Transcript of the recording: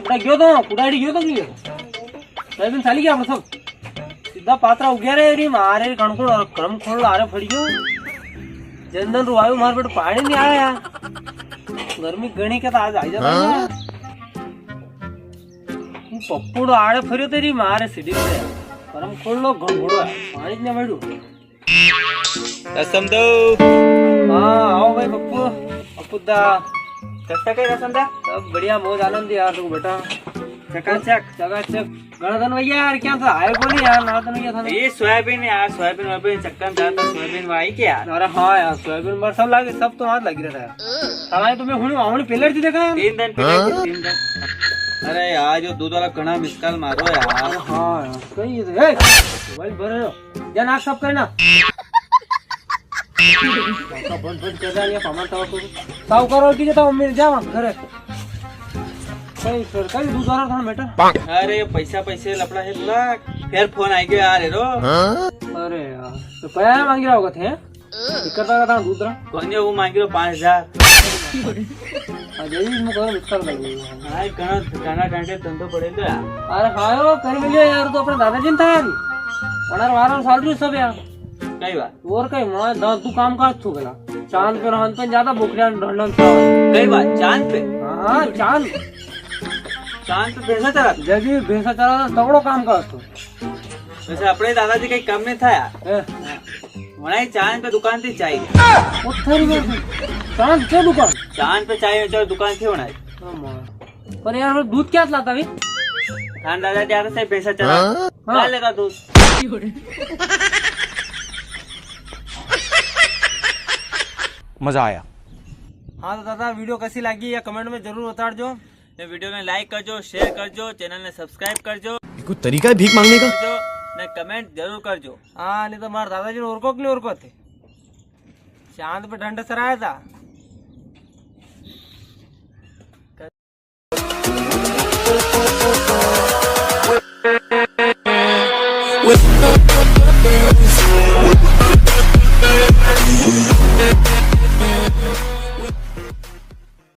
कुठे गयो तो कुडाडी गयो तो की सोयाबीन चाली गया આપણે सब सीधा पात्रा उग्या रे री मारे कणकोड़ क्रम खोल आरे फड़ी गयो जनधन रो आयो मार बेट पानी नहीं आया यार गर्मी घणी के आज आई जा पप्पूड़ आड़े फरियो तेरी मारे सीढ़ी पे क्रम खोल लो घणघोड़ो पानी ने मळ्यु रसम दो। हां आओ भाई पप्पू पप्पूदा कैसा कई रसम दा सब बढ़िया मौज आनंद यार तू बेटा चकाचक गणधन भैया यार क्या था आए बोली यार नादन भैया था ये सोयाबीन यार सोयाबीन चक्कर में जाता सोयाबीन वाई के यार। अरे हाँ यार सोयाबीन पर सब लागे सब तो हाथ लगी रहता है साला तुम्हें हुणी आमणी पहले थी देखा यार 3 दिन पहले 3 दिन। अरे यार जो दूध वाला कणा मिसकाल मारो यार। हाँ यार कहीं ए मोबाइल भरे हो जा नाक साफ करना बंद कर रहा है सामान साफ करो की जता मम्मी जावा घरे कहीं फिर कहीं दूध वाला था बेटा। अरे पैसे लपड़ा है तुला फिर फोन आई गयो यार रो। अरे यार तो पैसा मांग रहा होगा थे करता था दूध रहा कौन वो मांग रो 5000 अजय जी मुझे मिक्सर लगी हाय गाना कांटे धंधो पड़ेगा यार। अरे हायो कर मिलियो यार तो अपने दादाजी था यार वणार वारम सालरी सब यार कई बात और कई मैं दस तू काम कर छू गला चांद पे रहन पे ज्यादा भूखिया ढंडन कई बात चांद पे। हां चांद पे भैंसा चला जगी भैंसा चला तगड़ो काम कर तू वैसे अपने दादाजी कहीं कम नहीं था यार वनाई चांद पे दुकान थी चाहिए उठरी में चांद के दुकान चांद पे चाहिए चलो दुकान थी वनाई पर यार दूध क्या लाता भी खान दादाजी यार से पैसा चला क्या लेगा दूध। मजा आया। हाँ तो दादा वीडियो कैसी लगी या कमेंट में जरूर बता दो ने वीडियो ने लाइक करजो शेयर करजो चैनल ने सब्सक्राइब करजो कोई तरीका है भीख मांगने का ने कमेंट जरूर करजो। हाँ नहीं तो हमारे दादाजी ने और को थे चांद पे ढंड सराया था with